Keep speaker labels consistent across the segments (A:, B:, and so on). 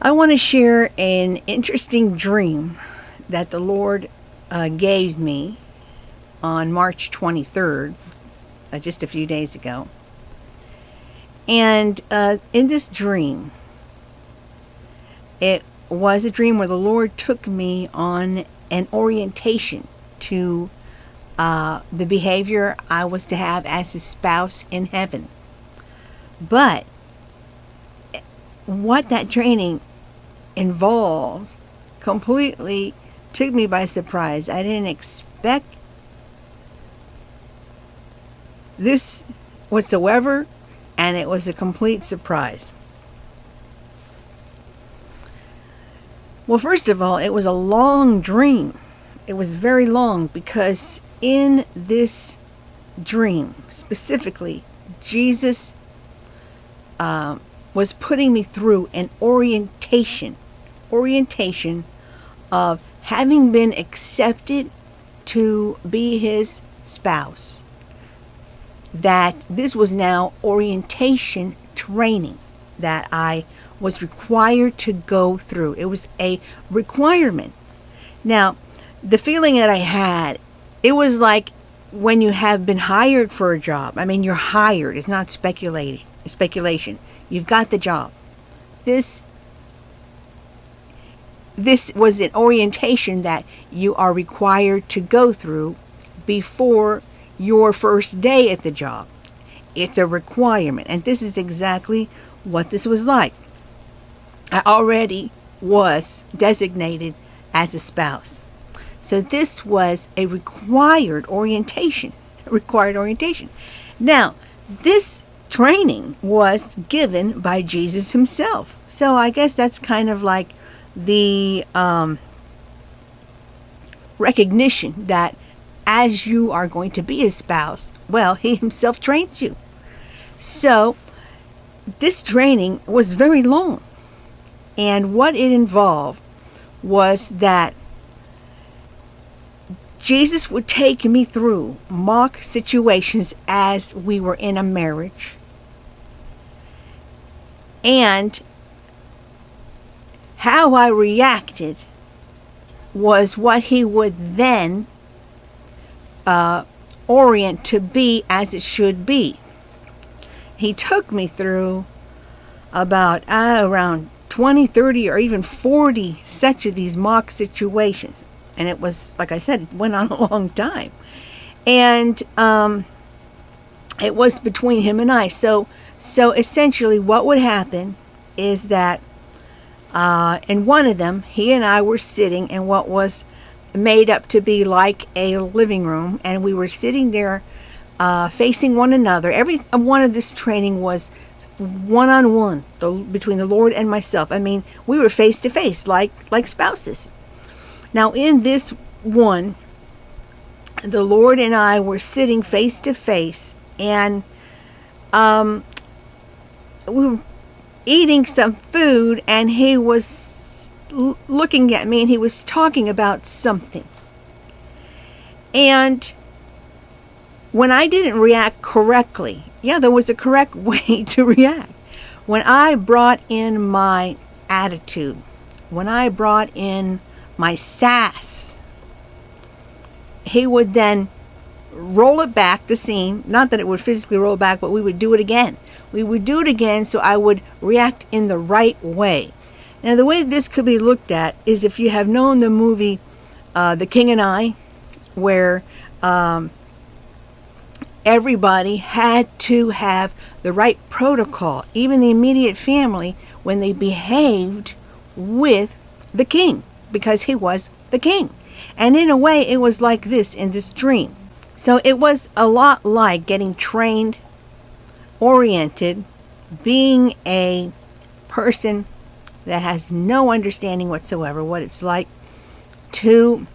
A: I want to share an interesting dream that the Lord gave me on March 23rd, just a few days ago. And in this dream, it was a dream where the Lord took me on an orientation to the behavior I was to have as his spouse in heaven. But what that training involved completely took me by surprise. I didn't expect this whatsoever, and it was a complete surprise. Well, first of all, it was a long dream. It was very long because in this dream, specifically, Jesus was putting me through an orientation of having been accepted to be his spouse. That this was now orientation training that I was required to go through. It was a requirement. Now, the feeling that I had, it was like when you have been hired for a job. I mean, you're hired. It's not speculation. You've got the job. This was an orientation that you are required to go through before your first day at the job. It's a requirement. And this is exactly what this was like. I already was designated as a spouse. So this was a required orientation. Now, this training was given by Jesus himself. So I guess that's kind of like the recognition that as you are going to be his spouse, well, he himself trains you. So this training was very long. And what it involved was that Jesus would take me through mock situations as we were in a marriage. And how I reacted was what he would then orient to be as it should be. He took me through about around 20, 30, or even 40 such of these mock situations. And it was, like I said, it went on a long time. And it was between him and I. So essentially what would happen is that in one of them, he and I were sitting in what was made up to be like a living room. And we were sitting there facing one another. Every one of this training was one-on-one between the Lord and myself. I mean, we were face to face like spouses. Now in this one, the Lord and I were sitting face to face, and we were eating some food, and he was looking at me and he was talking about something. And when I didn't react correctly, there was a correct way to react. When I brought in my attitude, when I brought in my sass, he would then roll it back, the scene. Not that it would physically roll back, but we would do it again. We would do it again, so I would react in the right way. Now, the way this could be looked at is if you have known the movie The King and I, where everybody had to have the right protocol, even the immediate family, when they behaved with the king, because he was the king. And in a way, it was like this in this dream. So it was a lot like getting trained, oriented, being a person that has no understanding whatsoever what it's like to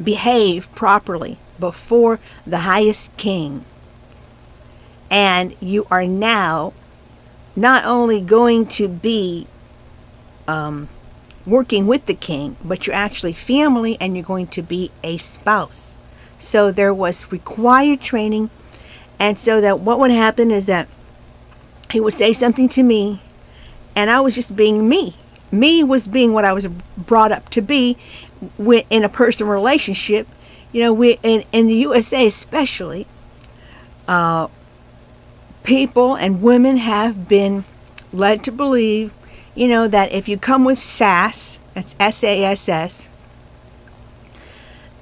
A: behave properly before the highest king. And you are now not only going to be working with the king, but you're actually family, and you're going to be a spouse. So there was required training. And so that what would happen is that he would say something to me, And I was just being me. Me was being what I was brought up to be in a personal relationship. In the USA especially, people and women have been led to believe, that if you come with sass, that's SASS,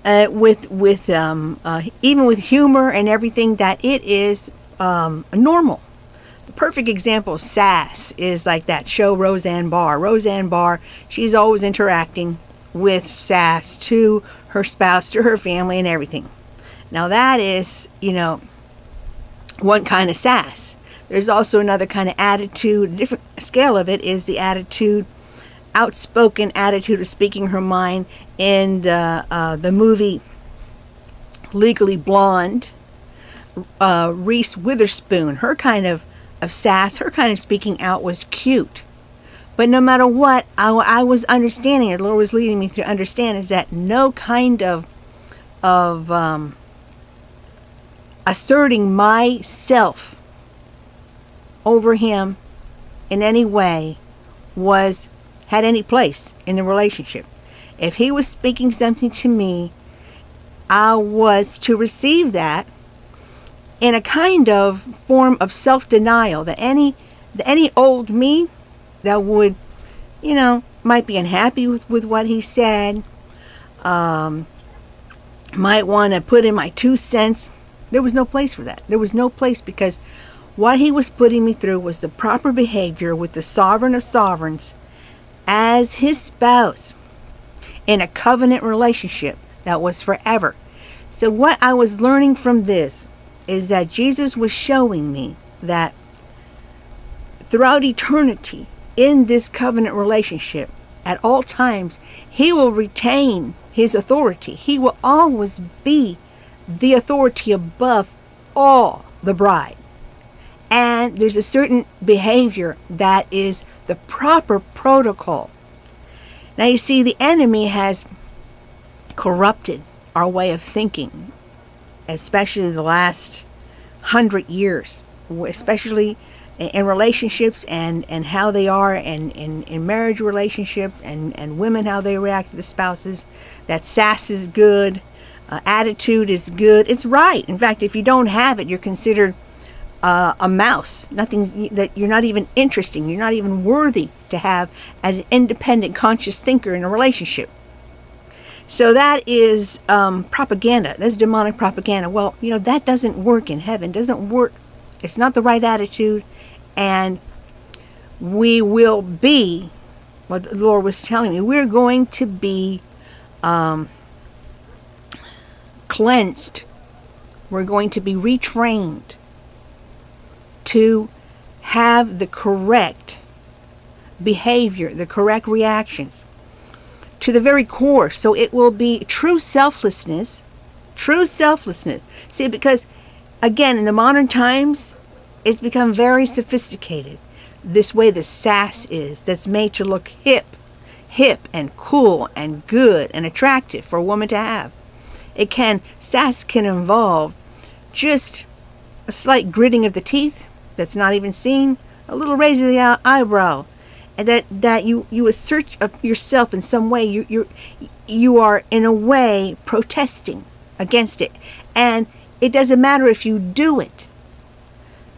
A: even with humor and everything, that it is normal. The perfect example of sass is like that show Roseanne Barr. Roseanne Barr, she's always interacting with sass to her spouse, to her family, and everything. Now that is, one kind of sass. There's also another kind of attitude. A different scale of it is the attitude, outspoken attitude of speaking her mind in the movie Legally Blonde. Reese Witherspoon, her kind of sass, her kind of speaking out was cute. But no matter what, I was understanding, the Lord was leading me to understand, is that no kind of asserting myself over him in any way had any place in the relationship. If he was speaking something to me, I was to receive that in a kind of form of self-denial, that any old me that would, might be unhappy with what he said, might want to put in my 2 cents. There was no place for that. There was no place, because what he was putting me through was the proper behavior with the sovereign of sovereigns as his spouse in a covenant relationship that was forever. So what I was learning from this is that Jesus was showing me that throughout eternity, in this covenant relationship, at all times, he will retain his authority. He will always be the authority above all the bride. And there's a certain behavior that is the proper protocol. Now you see, the enemy has corrupted our way of thinking, especially the last 100 years, especially in relationships and how they are in marriage relationship, and women, how they react to the spouses. That sass is good, attitude is good, it's right. In fact, if you don't have it, you're considered a mouse. Nothing, that you're not even interesting, you're not even worthy to have as an independent, conscious thinker in a relationship. So that is propaganda. That's demonic propaganda. Well, that doesn't work in heaven. It doesn't work. It's not the right attitude. And we will be, what the Lord was telling me, we're going to be cleansed. We're going to be retrained to have the correct behavior, the correct reactions, to the very core. So it will be true selflessness. See, because again, in the modern times, it's become very sophisticated. This way the sass is, that's made to look hip and cool and good and attractive for a woman to have. Sass can involve just a slight gritting of the teeth that's not even seen, a little raise of the eyebrow, and that you assert yourself in some way. You are in a way protesting against it, and it doesn't matter if you do it,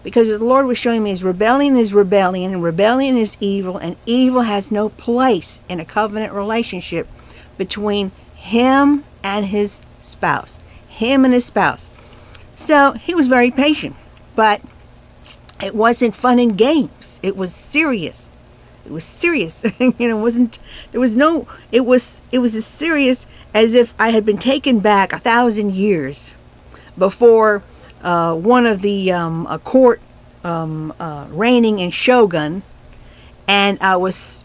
A: because the Lord was showing me is rebellion, and rebellion is evil, and evil has no place in a covenant relationship between him and his spouse. So he was very patient, but it wasn't fun and games. It was serious. It was as serious as if I had been taken back 1,000 years before one of the court reigning in Shogun, and I was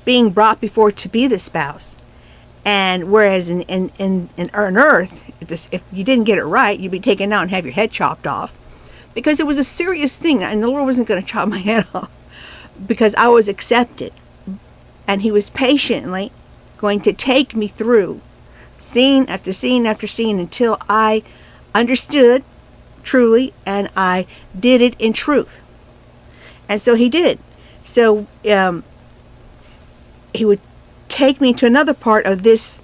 A: being brought before to be the spouse. And whereas in earth, if you didn't get it right, you'd be taken out and have your head chopped off, because it was a serious thing, and the Lord wasn't going to chop my head off, because I was accepted, and he was patiently going to take me through scene after scene after scene until I understood truly, and I did it in truth. And so he did. So he would take me to another part of this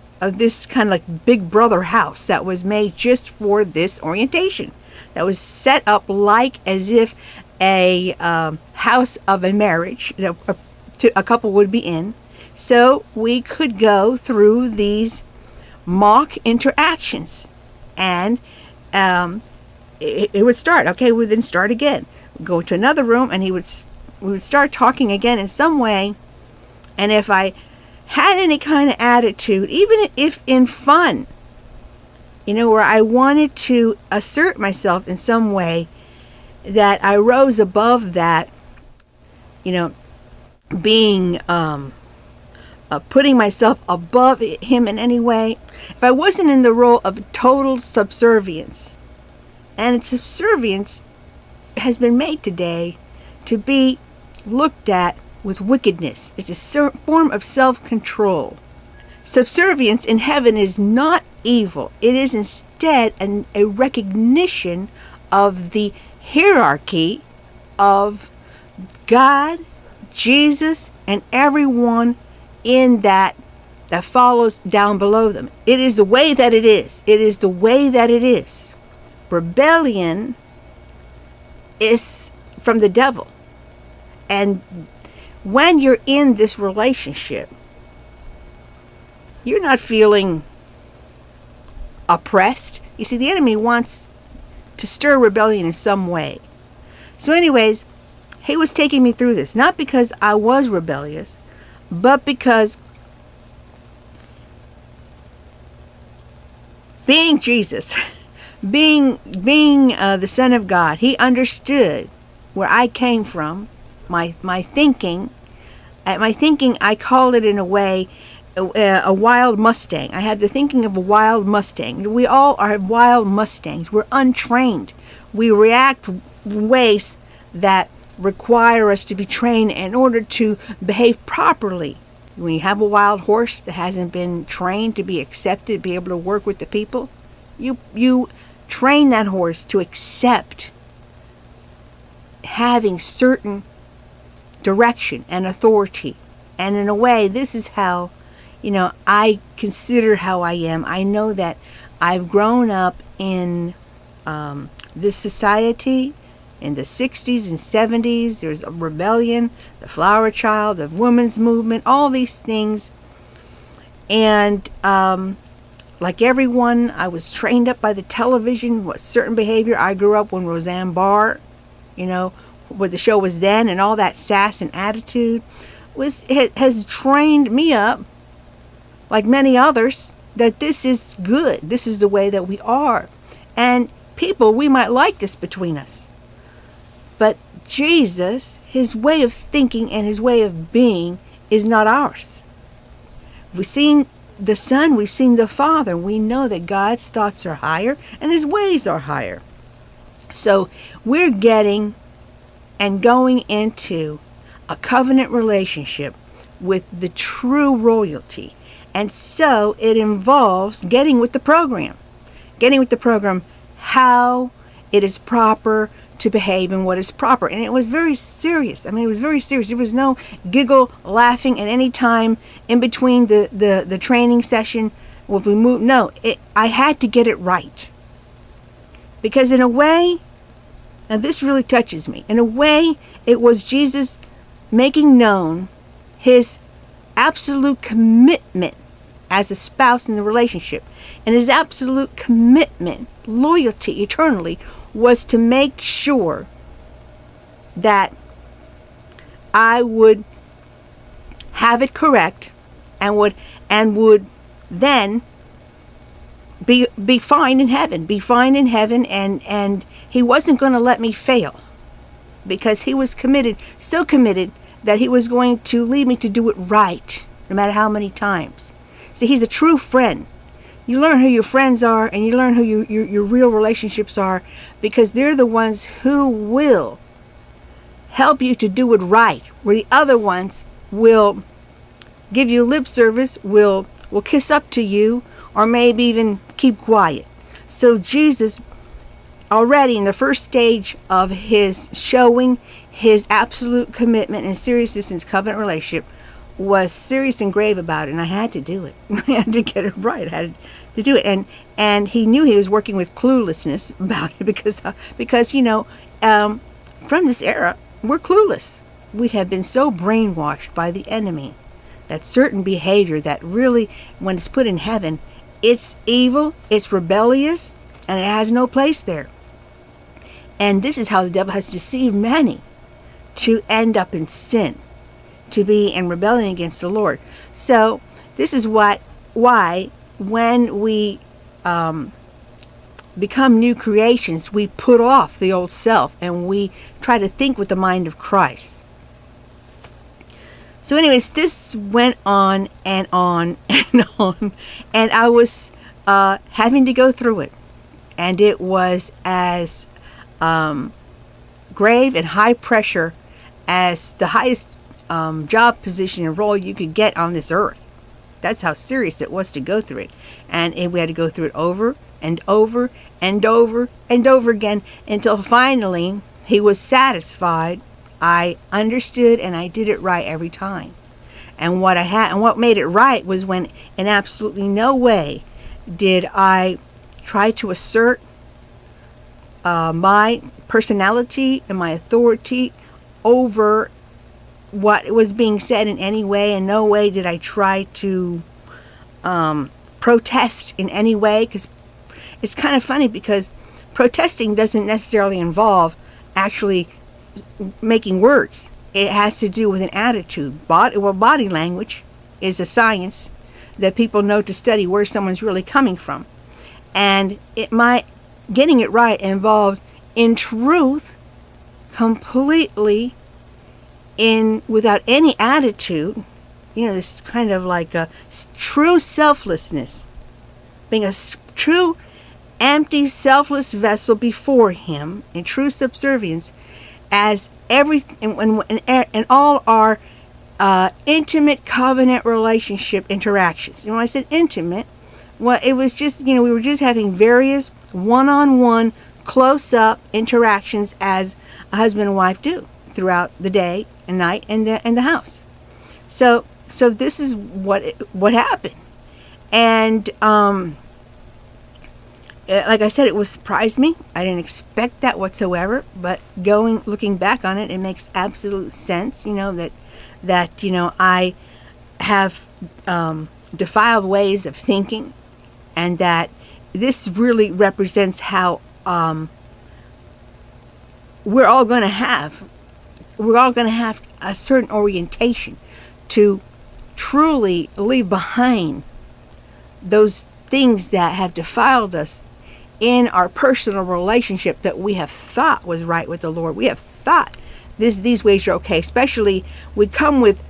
A: kind of like Big Brother house that was made just for this orientation. That was set up like as if a house of a marriage that a couple would be in. So we could go through these mock interactions, and it would start. Okay, we would then start again. We'd go to another room, and we would start talking again in some way. And if I had any kind of attitude, even if in fun, where I wanted to assert myself in some way, that I rose above that, being putting myself above him in any way. If I wasn't in the role of total subservience, and subservience has been made today to be looked at with wickedness. It's a form of self-control. Subservience in heaven is not evil. It is instead a recognition of the hierarchy of God, Jesus, and everyone in that follows down below them. It is the way that it is. It is the way that it is. Rebellion is from the devil. And when you're in this relationship, you're not feeling oppressed. You see, the enemy wants to stir rebellion in some way. So anyways, he was taking me through this, not because I was rebellious, but because being Jesus, being the Son of God, he understood where I came from, my thinking. My thinking, I call it in a way, a wild Mustang. I have the thinking of a wild Mustang. We all are wild Mustangs. We're untrained. We react in ways that require us to be trained in order to behave properly. When you have a wild horse that hasn't been trained to be accepted, be able to work with the people, you train that horse to accept having certain direction and authority. And in a way, this is how, I consider how I am. I know that I've grown up in this society. In the 60s and 70s, there's a rebellion, the flower child, the women's movement, all these things. And like everyone, I was trained up by the television, what certain behavior. I grew up when Roseanne Barr, what the show was then, and all that sass and attitude has trained me up, like many others, that this is good. This is the way that we are. And people, we might like this between us. But Jesus, his way of thinking and his way of being is not ours. We've seen the Son, we've seen the Father. We know that God's thoughts are higher and his ways are higher. So we're getting and going into a covenant relationship with the true royalty. And so it involves getting with the program. Getting with the program, how it is proper to behave and what is proper. And it was very serious. It was very serious. There was no giggle, laughing at any time in between the training session. Well, if we moved, no, I had to get it right. Because in a way, and this really touches me, in a way, it was Jesus making known his absolute commitment as a spouse in the relationship. And his absolute commitment, loyalty eternally, was to make sure that I would have it correct and would then be fine in heaven, and he wasn't going to let me fail, because he was committed, so committed that he was going to lead me to do it right, no matter how many times. See, he's a true friend. You learn who your friends are, and you learn who your real relationships are, because they're the ones who will help you to do it right, where the other ones will give you lip service, will kiss up to you, or maybe even keep quiet. So Jesus already in the first stage of his showing his absolute commitment and seriousness in his covenant relationship, was serious and grave about it, and I had to do it. I had to get it right. I had to do it, and he knew he was working with cluelessness about it because from this era we're clueless. We have been so brainwashed by the enemy that certain behavior that really, when it's put in heaven, it's evil, it's rebellious, and it has no place there. And this is how the devil has deceived many to end up in sin, to be in rebellion against the Lord. So this is why when we become new creations, we put off the old self and we try to think with the mind of Christ. So anyways, this went on and on and on, and I was having to go through it, and it was as grave and high pressure as the highest job position and role you could get on this earth. That's how serious it was to go through it. And we had to go through it over and over and over and over again until finally he was satisfied. I understood and I did it right every time. And what made it right was when in absolutely no way did I try to assert my personality and my authority over what was being said in any way. In no way did I try to protest in any way, because it's kind of funny, because protesting doesn't necessarily involve actually making words. It has to do with an attitude. Body language is a science that people know to study where someone's really coming from. And getting it right involves, in truth, completely without any attitude, this kind of like a true selflessness, being a true empty, selfless vessel before him in true subservience, as everything in all our intimate covenant relationship interactions. And when I said intimate, well, it was just, we were just having various one-on-one, close-up interactions as a husband and wife do throughout the day and night in the house. So this is what happened. And like I said, it surprised me. I didn't expect that whatsoever. But looking back on it, it makes absolute sense. That I have defiled ways of thinking, and that this really represents how we're all going to have a certain orientation to truly leave behind those things that have defiled us in our personal relationship that we have thought was right with the Lord. We have thought these ways are okay. Especially we come with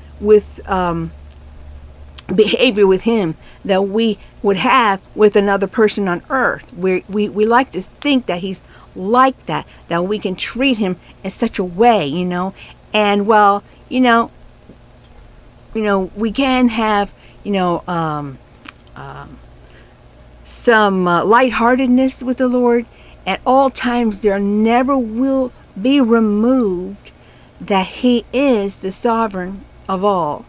A: behavior with him that we would have with another person on earth. We like to think that he's like that we can treat him in such a way, and we can have some lightheartedness with the Lord. At all times there never will be removed that he is the sovereign of all,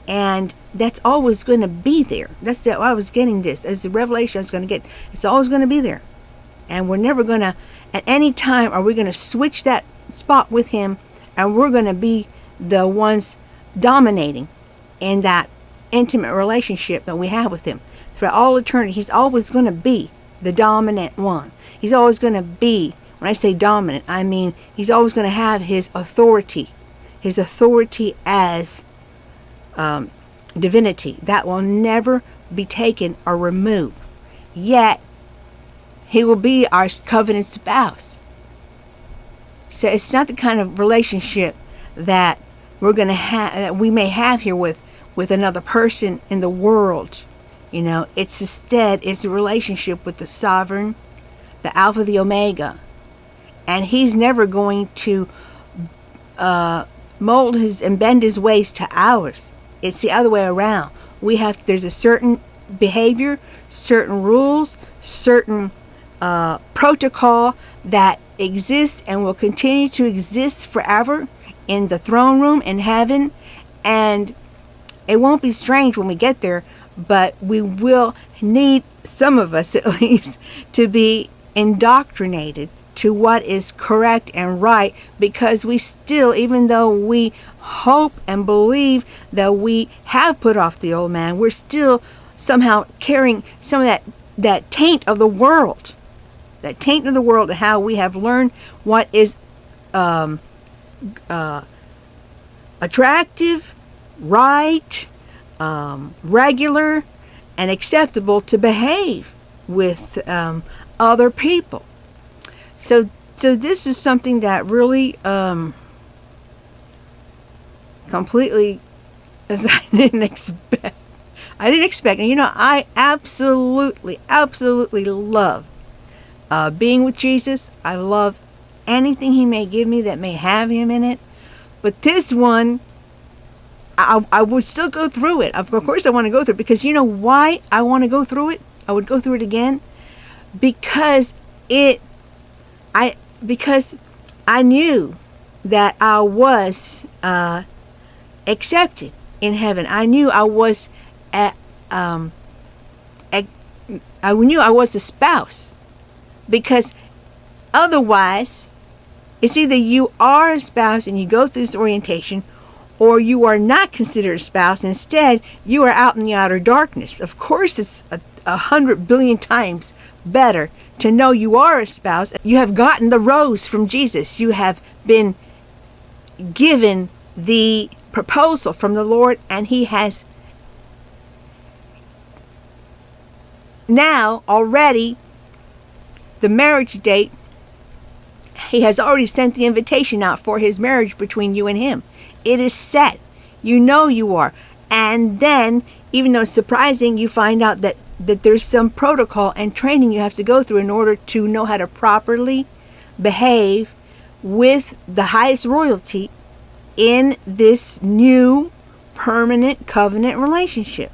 A: and that's always going to be there. I was getting this as the revelation I was going to get. It's always going to be there, and we're never going to, at any time, are we going to switch that spot with him, and we're going to be the ones dominating in that intimate relationship that we have with him throughout all eternity. He's always going to be the dominant one. He's always going to be, when I say dominant, I mean he's always going to have his authority as divinity. That will never be taken or removed. Yet he will be our covenant spouse. So it's not the kind of relationship that we're going to have, that we may have here with another person in the world. It's a relationship with the sovereign, the Alpha, the Omega, and he's never going to mold and bend his ways to ours. It's the other way around. There's a certain behavior, certain rules, certain protocol that exists and will continue to exist forever in the throne room in heaven. And it won't be strange when we get there, but we will need, some of us at least, to be indoctrinated to what is correct and right, because we still, even though we hope and believe that we have put off the old man, we're still somehow carrying some of that taint of the world. That taint of the world, and how we have learned what is attractive, right, regular, and acceptable to behave with other people. So this is something that really completely, as I didn't expect. And I absolutely love being with Jesus. I love anything he may give me that may have him in it. But this one, I would still go through it. Of course I want to go through it, because you know why I want to go through it? I would go through it again because I knew that I was accepted in heaven. I knew I was I knew I was a spouse, because otherwise it's either you are a spouse and you go through this orientation, or you are not considered a spouse. Instead, you are out in the outer darkness. Of course, it's 100 billion times better to know you are a spouse. You have gotten the rose from Jesus. You have been given the proposal from the Lord, and he has now already the marriage date. He has already sent the invitation out for his marriage between you and him. It is set. You know you are. And then, even though it's surprising, you find out that there's some protocol and training you have to go through in order to know how to properly behave with the highest royalty in this new permanent covenant relationship.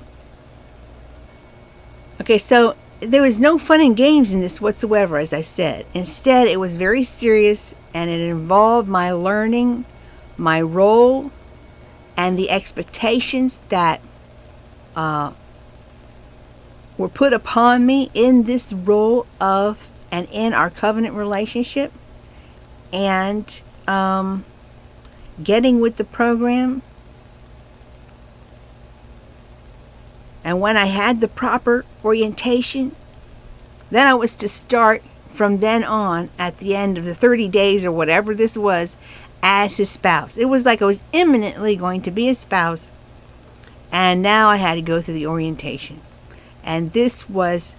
A: Okay, so there was no fun and games in this whatsoever, as I said. Instead, it was very serious, and it involved my learning my role and the expectations that were put upon me in this role of and in our covenant relationship, and getting with the program. And when I had the proper orientation, then I was to start from then on, at the end of the 30 days or whatever this was, as his spouse. It was like I was imminently going to be a spouse, and now I had to go through the orientation. And this was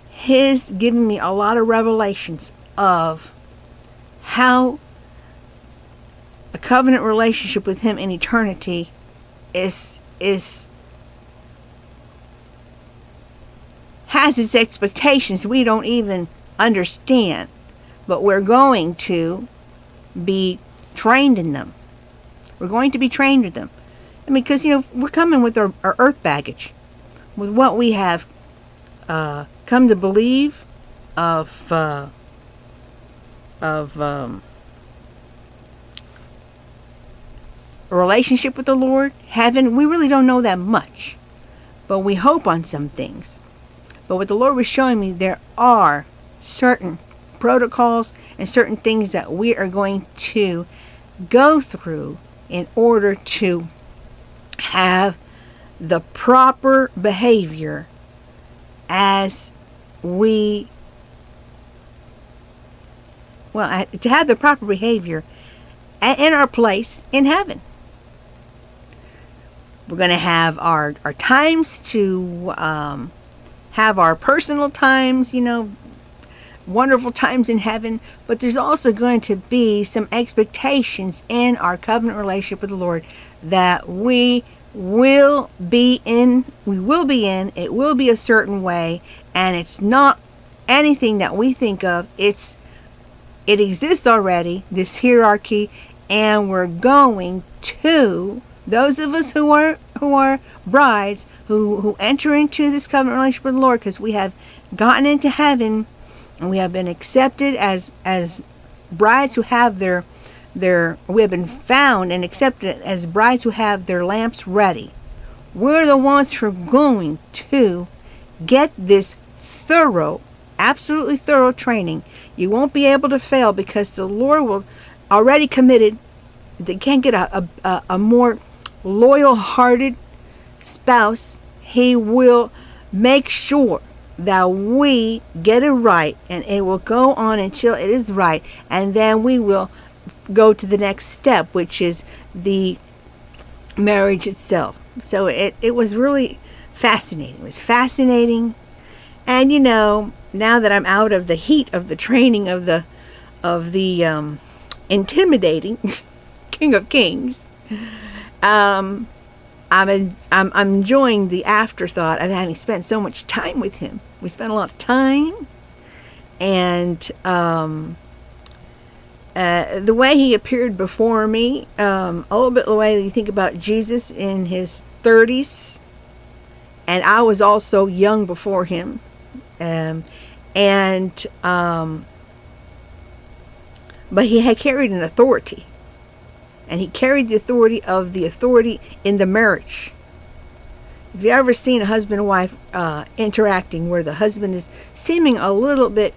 A: his giving me a lot of revelations of how a covenant relationship with him in eternity has its expectations we don't even understand, but we're going to be trained in them. We're going to be trained in them. I mean, because, we're coming with our earth baggage, with what we have come to believe of a relationship with the Lord, heaven. We really don't know that much, but we hope on some things. But what the Lord was showing me, there are certain protocols and certain things that we are going to go through in order to have the proper behavior to have the proper behavior in our place in heaven. We're going to have our times to have our personal times, wonderful times in heaven, but there's also going to be some expectations in our covenant relationship with the Lord that it will be a certain way, and it's not anything that we think of. It exists already, this hierarchy, and we're going to, those of us who are brides, who enter into this covenant relationship with the Lord, because we have gotten into heaven And we have been accepted as brides who have we have been found and accepted as brides who have their lamps ready. We're the ones who are going to get this thorough, absolutely thorough training. You won't be able to fail because the Lord will already committed. They can't get a more loyal-hearted spouse. He will make sure that we get it right, and it will go on until it is right, and then we will go to the next step, which is the marriage itself. So it was really fascinating. It was fascinating. And now that I'm out of the heat of the training of the intimidating King of Kings, I'm enjoying the afterthought of having spent so much time with him. We spent a lot of time, and the way he appeared before me, a little bit the way you think about Jesus in his 30s, and I was also young before him, but he had carried an authority, and he carried the authority in the marriage. Have you ever seen a husband and wife interacting where the husband is seeming a little bit,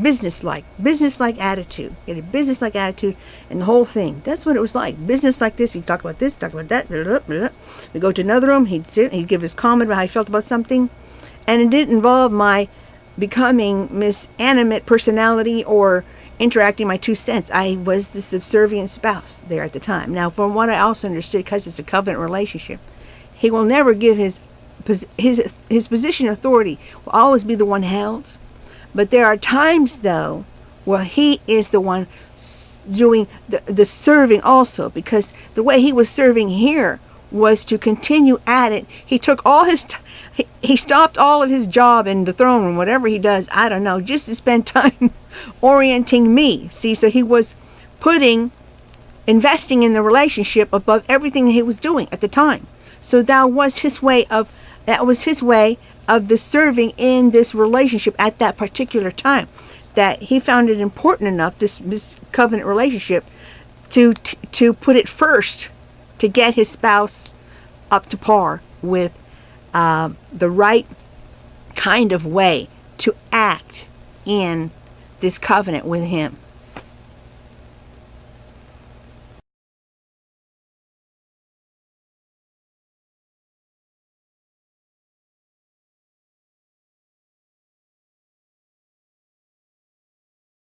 A: businesslike attitude? He had a businesslike attitude and the whole thing. That's what it was like. Business like this. He'd talk about this, talk about that. Blah, blah, blah. We go to another room. He'd give his comment about how he felt about something. And it didn't involve my becoming Miss Animate personality or interacting my 2 cents. I was the subservient spouse there at the time. Now, from what I also understood, because it's a covenant relationship, he will never give his position of authority will always be the one held. But there are times, though, where he is the one doing the serving also, because the way he was serving here was to continue at it. He took all his he stopped all of his job in the throne room, whatever he does, I don't know, just to spend time orienting me. See, so he was investing in the relationship above everything that he was doing at the time. So that was his way of the serving in this relationship at that particular time, that he found it important enough, this covenant relationship, to put it first, to get his spouse up to par with the right kind of way to act in this covenant with him.